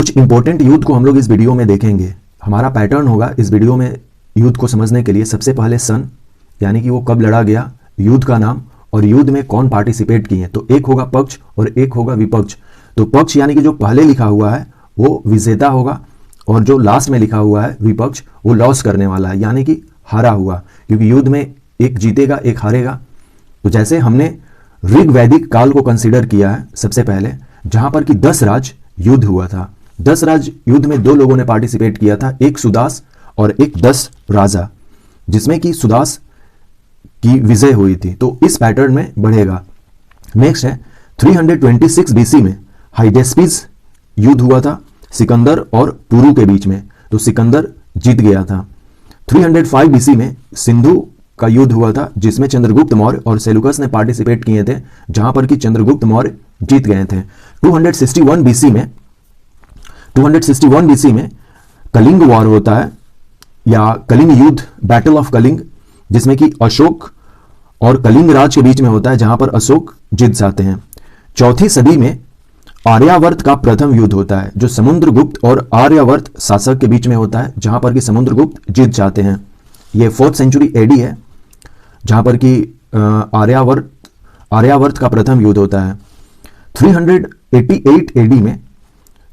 कुछ इंपॉर्टेंट युद्ध को हम लोग इस वीडियो में देखेंगे। हमारा पैटर्न होगा इस वीडियो में युद्ध को समझने के लिए सबसे पहले सन यानी कि वो कब लड़ा गया, युद्ध का नाम और युद्ध में कौन पार्टिसिपेट किए। तो एक होगा पक्ष और एक होगा विपक्ष। तो पक्ष यानी कि जो पहले लिखा हुआ है वो विजेता होगा और जो लास्ट में लिखा हुआ है विपक्ष वो लॉस करने वाला है यानी कि हारा हुआ, क्योंकि युद्ध में एक जीतेगा एक हारेगा। तो जैसे हमने ऋग वैदिक काल को कंसीडर किया है सबसे पहले, जहां पर कि 10 राज युद्ध हुआ था। 10 राज युद्ध में 2 लोगों ने पार्टिसिपेट किया था, एक सुदास और एक 10 राजा, जिसमें कि सुदास की विजय हुई थी। तो इस पैटर्न में बढ़ेगा। नेक्स्ट है 326 बीसी में हाइडेस्पिस युद्ध हुआ था सिकंदर और टुरु के बीच में, तो सिकंदर जीत गया था। 305 बीसी में सिंधु का युद्ध हुआ था जिसमें चंद्रगुप्त मौर्य और सेलुकस ने पार्टिसिपेट किए थे, जहां पर कि चंद्रगुप्त मौर्य जीत गए थे। 261 बीसी में कलिंग वॉर होता है या कलिंग युद्ध, बैटल ऑफ कलिंग, जिसमें कि अशोक और कलिंग राज के बीच में होता है, जहां पर अशोक जीत जाते हैं। 4वीं सदी में आर्यावर्त का प्रथम युद्ध होता है जो समुद्रगुप्त और आर्यावर्त शासक के बीच में होता है, जहां पर कि समुद्रगुप्त जीत जाते हैं। ये 4th सेंचुरी एडी है, जहां पर कि आर्यावर्त का प्रथम युद्ध होता है। 388 एडी में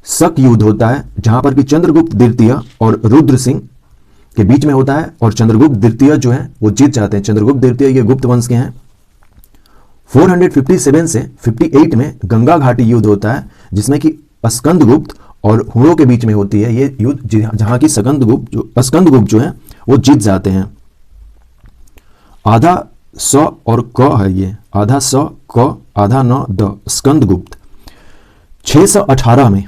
शक युद्ध होता है, जहां पर कि चंद्रगुप्त द्वितीय और रुद्र सिंह के बीच में होता है और चंद्रगुप्त द्वितीय जो है वो जीत जाते हैं। चंद्रगुप्त द्वितीय ये गुप्त वंश के हैं। 457 से 58 में गंगा घाटी युद्ध होता है, जिसमें कि स्कंदगुप्त और हुणों के बीच में होती है ये युद्ध, जहां की स्कंदगुप्त जो है वो जीत जाते हैं। आधा स और क है, ये आधा स क आधा न द, स्कंदगुप्त। 618 में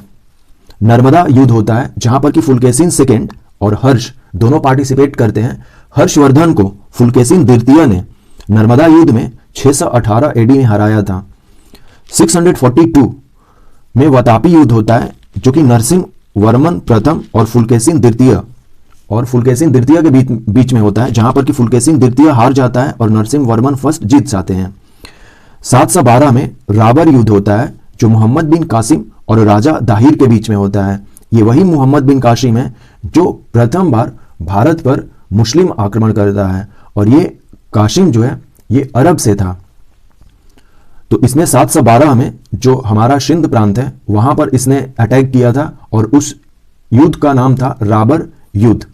नर्मदा युद्ध होता है, जहां पर कि फुलकेशिन सेकेंड और हर्ष दोनों पार्टिसिपेट करते हैं। हर्षवर्धन को फुलकेशिन द्वितीय ने नर्मदा युद्ध में 618 एडी में हराया था। 642 में वातापी युद्ध होता है, जो कि नरसिंह वर्मन प्रथम और फुलकेशिन द्वितीय के बीच में होता है, जहां पर कि फुलकेशिन द्वितीय हार जाता है और नरसिंह वर्मन फर्स्ट जीत जाते हैं। 712 में राबर युद्ध होता है, जो मोहम्मद बिन कासिम और राजा दाहिर के बीच में होता है। ये वही मोहम्मद बिन कासिम है जो प्रथम बार भारत पर मुस्लिम आक्रमण करता है, और ये कासिम जो है ये अरब से था। तो इसने 712 में जो हमारा सिंध प्रांत है वहां पर इसने अटैक किया था और उस युद्ध का नाम था राबर युद्ध।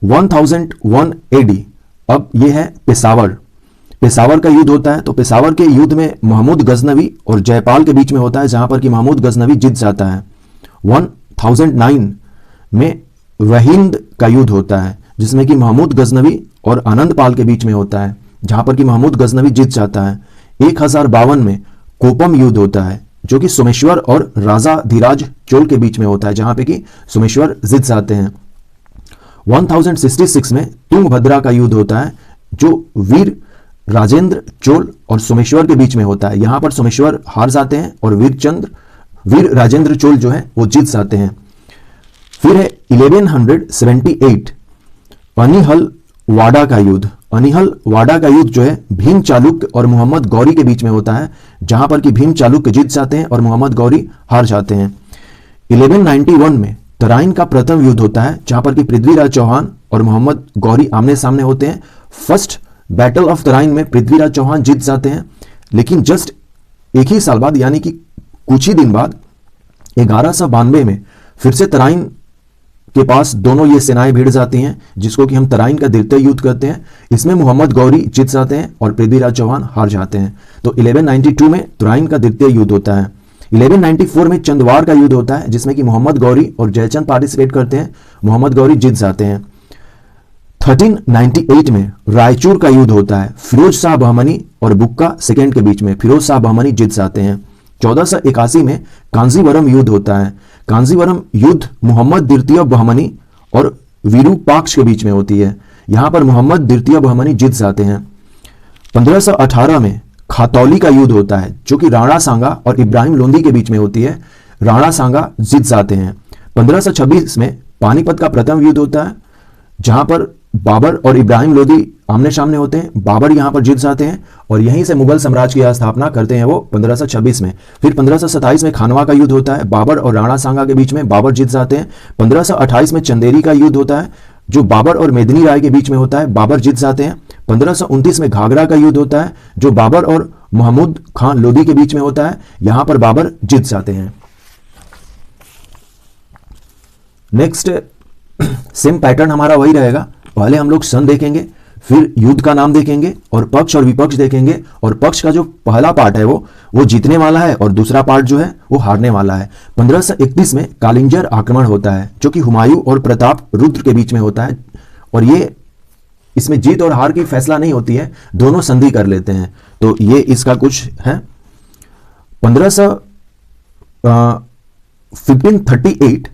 1001 एडी, अब ये है पेशावर का युद्ध होता है। तो पेशावर के युद्ध में महमूद गजनवी और जयपाल के बीच में होता है, जहां पर कि महमूद गजनवी जीत जाता है। 1009 में वहिंद का युद्ध होता है, जिसमें कि महमूद गजनवी और आनंदपाल के बीच में होता है, जहां पर कि महमूद गजनवी जीत जाता है। 1052 में कोपम युद्ध होता है, जो कि सोमेश्वर और राजा धीराज चोल के बीच में होता है, जहां पे कि सोमेश्वर जीत जाते हैं। 1066 में तुंगभद्रा का युद्ध होता है, जो वीर राजेंद्र चोल और सोमेश्वर के बीच में होता है। यहां पर सोमेश्वर हार जाते हैं और वीर राजेंद्र चोल जो है वो जीत जाते हैं। फिर है 1178 अनिहल वाडा का युद्ध। अनिहल वाडा का युद्ध जो है भीम चालुक्य और मोहम्मद गौरी के बीच में होता है, जहां पर कि भीम चालुक्य जीत जाते हैं और मोहम्मद गौरी हार जाते हैं। 1191 में तराइन का प्रथम युद्ध होता है, जहां पर कि पृथ्वीराज चौहान और मोहम्मद गौरी आमने सामने होते हैं। फर्स्ट बैटल ऑफ तराइन में पृथ्वीराज चौहान जीत जाते हैं, लेकिन जस्ट एक ही साल बाद यानी कि कुछ ही दिन बाद 1192 में फिर से तराइन के पास दोनों ये सेनाएं भिड़ जाती हैं, जिसको कि हम तराइन का द्वितीय युद्ध कहते हैं। इसमें मोहम्मद गौरी जीत जाते हैं और पृथ्वीराज चौहान हार जाते हैं। तो 1192 में तराइन का द्वितीय युद्ध होता है। 1194 में चंदवार का युद्ध होता है, जिसमें कि मोहम्मद गौरी और जयचंद पार्टिसिपेट करते हैं। मोहम्मद गौरी जीत जाते हैं। 1398 में रायचूर का युद्ध होता है, फिरोज शाह बहमनी और बुक्का सेकेंड के बीच में। फिरोज शाह बहमनी जीत जाते हैं। 1481 में कांजीवरम युद्ध होता है। कांजीवरम युद्ध मोहम्मद द्वितीय बहमनी और विरूपाक्ष के बीच में होती है। यहां पर मोहम्मद द्वितीय बहमनी जीत जाते हैं। 1518 में खातौली का युद्ध होता है, जो कि राणा सांगा और इब्राहिम लोंदी के बीच में होती है। राणा सांगा जीत जाते हैं। 1526 में पानीपत का प्रथम युद्ध होता है, जहां पर बाबर और इब्राहिम लोदी आमने सामने होते हैं। बाबर यहां पर जीत जाते हैं और यहीं से मुगल साम्राज्य की स्थापना करते हैं वो 1526 में। फिर 1527 में खानवा का युद्ध होता है बाबर और राणा सांगा के बीच में, बाबर जीत जाते हैं। 1528 में चंदेरी का युद्ध होता है जो बाबर और मेदिनी राय के बीच में होता है, बाबर जीत जाते हैं। 1529 में घाघरा का युद्ध होता है जो बाबर और महमूद खान लोदी के बीच में होता है, यहां पर बाबर जीत जाते हैं। नेक्स्ट सेम पैटर्न हमारा वही रहेगा, पहले हम लोग सन देखेंगे, फिर युद्ध का नाम देखेंगे और पक्ष और विपक्ष देखेंगे, और पक्ष का जो पहला पार्ट है वो जीतने वाला है और दूसरा पार्ट जो है वो हारने वाला है। 1531 में कालिंजर आक्रमण होता है जो कि हुमायूं और प्रताप रुद्र के बीच में होता है, और ये इसमें जीत और हार की फैसला नहीं होती है, दोनों संधि कर लेते हैं। तो ये इसका कुछ है। 1538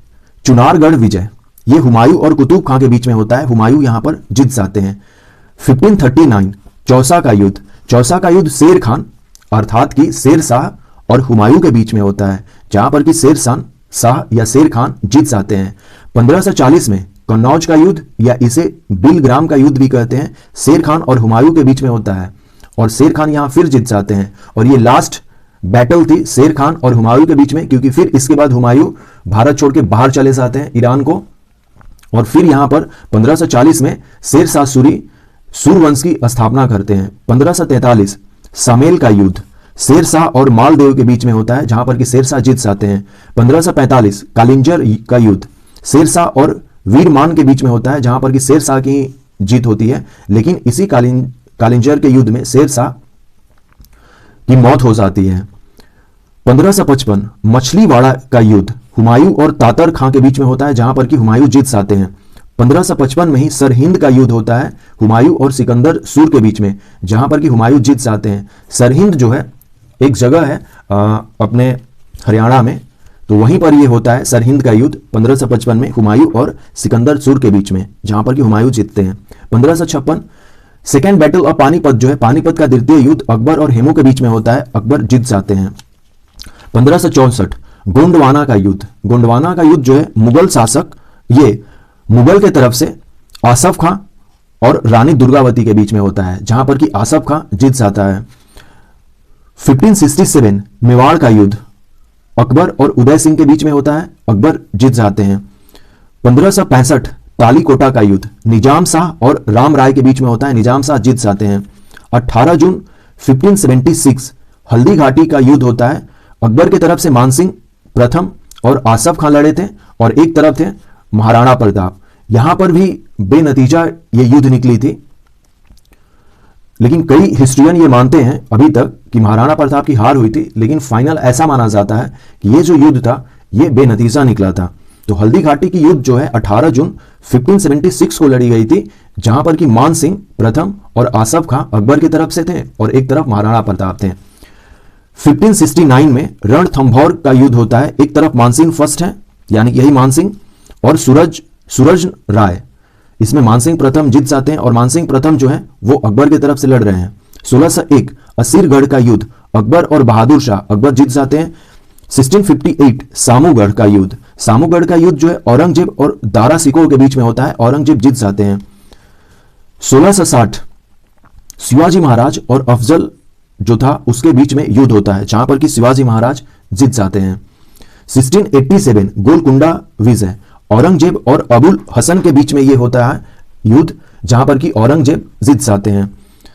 चुनारगढ़ विजय, ये हुमायूं और कुतुब खां के बीच में होता है, हुमायूं यहां पर जीत जाते हैं। 1539 चौसा का युद्ध, चौसा का युद्ध शेर खान अर्थात कि शेर शाह और हुमायूं के बीच में होता है, जहां पर कि शेर शाह या शेर खान जीत जाते हैं। 1540 में कन्नौज का युद्ध या इसे बिलग्राम का युद्ध भी कहते हैं, शेर खान और हुमायूं के बीच में होता है और शेर खान यहां फिर जीत जाते हैं, और ये लास्ट बैटल थी शेर खान और हुमायूं के बीच में, क्योंकि फिर इसके बाद हुमायूं भारत छोड़ के बाहर चले जाते हैं ईरान को, और फिर यहां पर 1540 में शेर शाह सूरी सूरवंश की स्थापना करते हैं। 1543 सामेल का युद्ध शेर शाह और मालदेव के बीच में होता है, जहां पर कि शेर शाह जीत जाते हैं। 1545 कालिंजर का युद्ध शेर शाह और वीरमान के बीच में होता है, जहां पर कि शेर शाह की जीत होती है, लेकिन इसी कालिंजर के युद्ध में शेर शाह की मौत हो जाती है। 1555 मछलीवाड़ा का युद्ध हुमायूं और तातर खां के बीच में होता है, जहां पर कि हुमायूं जीत जाते हैं। 1555 में ही सरहिंद का युद्ध होता है हुमायूं और सिकंदर सूर के बीच में, जहां पर कि हुमायूं जीत जाते हैं। सरहिंद जो है एक जगह है अपने हरियाणा में, तो वहीं पर ये होता है सरहिंद का युद्ध 1555 में हुमायूं और सिकंदर सूर के बीच में, जहां पर कि हुमायूं जीतते हैं। 1556 सेकेंड बैटल ऑफ पानीपत जो है पानीपत का द्वितीय युद्ध अकबर और हेमू के बीच में होता है, अकबर जीत जाते हैं। 1564 गोंडवाना का युद्ध, गोंडवाना का युद्ध जो है मुगल शासक ये मुगल के तरफ से आसफ खां और रानी दुर्गावती के बीच में होता है, जहां पर कि आसफ खां जीत जाता है। 1567 मेवाड़ का युद्ध अकबर और उदय सिंह के बीच में होता है, अकबर जीत जाते हैं। 1565 तालीकोटा का युद्ध निजाम शाह और राम राय के बीच में होता है, निजाम शाह जीत जाते हैं। 18 जून 1576 हल्दी घाटी का युद्ध होता है, अकबर की तरफ से मानसिंह प्रथम और आसफ खां लड़े थे और एक तरफ थे महाराणा प्रताप। यहां पर भी बेनतीजा ये युद्ध निकली थी, लेकिन कई हिस्ट्रियन ये मानते हैं अभी तक कि महाराणा प्रताप की हार हुई थी, लेकिन फाइनल ऐसा माना जाता है कि ये जो युद्ध था ये बेनतीजा निकला था। तो हल्दी घाटी की युद्ध जो है 18 जून 1576 को लड़ी गई थी, जहां पर कि मान सिंह प्रथम और आसफ खां अकबर की तरफ से थे और एक तरफ महाराणा प्रताप थे। 1569 में रणथंभौर का युद्ध होता है, एक तरफ मानसिंह फर्स्ट है यानी यही मानसिंह और सूरज राय, इसमें मानसिंह प्रथम जीत जाते हैं और मानसिंह प्रथम जो है वो अकबर की तरफ से लड़ रहे हैं। 1601 असीरगढ़ का युद्ध अकबर और बहादुर शाह, अकबर जीत जाते हैं। 1658 सामूगढ़ का युद्ध, सामूगढ़ का युद्ध जो है औरंगजेब और दारा सिकोह के बीच में होता है, औरंगजेब जीत जाते हैं। 1660 शिवाजी महाराज और अफजल जो था उसके बीच में युद्ध होता है, जहां पर कि शिवाजी महाराज जीत जाते हैं। 1687 गोलकुंडा विजय, औरंगजेब और अबुल हसन के बीच में यह होता है युद्ध, जहां पर कि औरंगजेब जीत जाते हैं।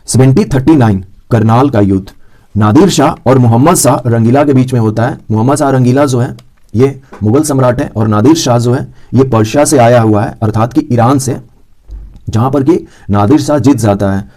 1739 करनाल का युद्ध नादिर शाह और मोहम्मद शाह रंगीला के बीच में होता है। मोहम्मद शाह रंगीला जो है ये मुगल सम्राट है और नादिर शाह जो है ये पर्शिया से आया हुआ है अर्थात कि ईरान से, जहां पर कि नादिर शाह जीत जाता है।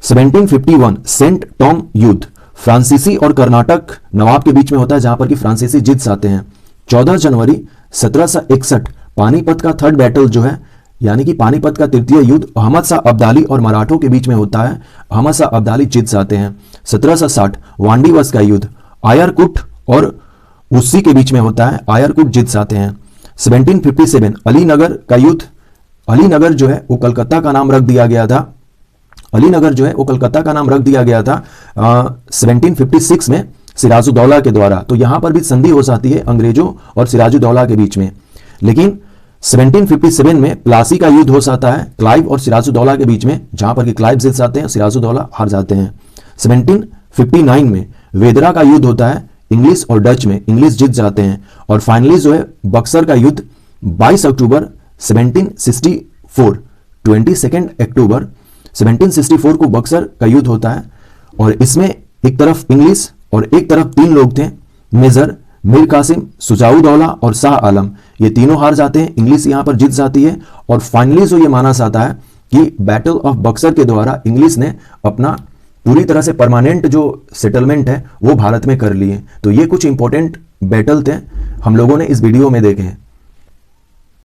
1751 सेंट टॉम युद्ध फ्रांसीसी और कर्नाटक नवाब के बीच में होता है, जहां पर कि फ्रांसीसी जीत जाते हैं। 14 जनवरी 1761 पानीपत का थर्ड बैटल जो है यानी कि पानीपत का तृतीय युद्ध अहमद शाह अब्दाली और मराठों के बीच में होता है, अहमद शाह अब्दाली जीत जाते हैं। 1760 वांडीवस का युद्ध आयरकुट और उसी के बीच में होता है, आयरकुट जीत जाते हैं। 1757 अलीनगर का युद्ध, अलीनगर जो है वो कलकत्ता का नाम रख दिया गया था, अलीनगर जो है वो कलकत्ता का नाम रख दिया गया था 1756 में सिराजुद्दौला के द्वारा। तो यहां पर भी संधि हो जाती है अंग्रेजों और सिराजुद्दौला के बीच में, लेकिन 1757 में प्लासी का युद्ध हो जाता है क्लाइव और सिराजुद्दौला के बीच में, जहां पर कि क्लाइव जीत जाते हैं, सिराजुद्दौला हार जाते हैं। 1759 में वेदरा का युद्ध होता है इंग्लिश और डच में, इंग्लिश जीत जाते हैं। और फाइनली जो है बक्सर का युद्ध 22 अक्टूबर 1764, 22 अक्टूबर 1764 को बक्सर का युद्ध होता है। और इसमें एक तरफ इंग्लिश और एक तरफ 3 लोग थे, मेजर मीर कासिम, सुजाउद्दौला और शाह आलम, ये तीनों हार जाते हैं, इंग्लिश यहां पर जीत जाती है। और फाइनली जो ये माना जाता है कि बैटल ऑफ बक्सर के द्वारा इंग्लिश ने अपना पूरी तरह से परमानेंट जो सेटलमेंट है वो भारत में कर लिए। तो ये कुछ इंपॉर्टेंट बैटल थे हम लोगों ने इस वीडियो में देखे हैं।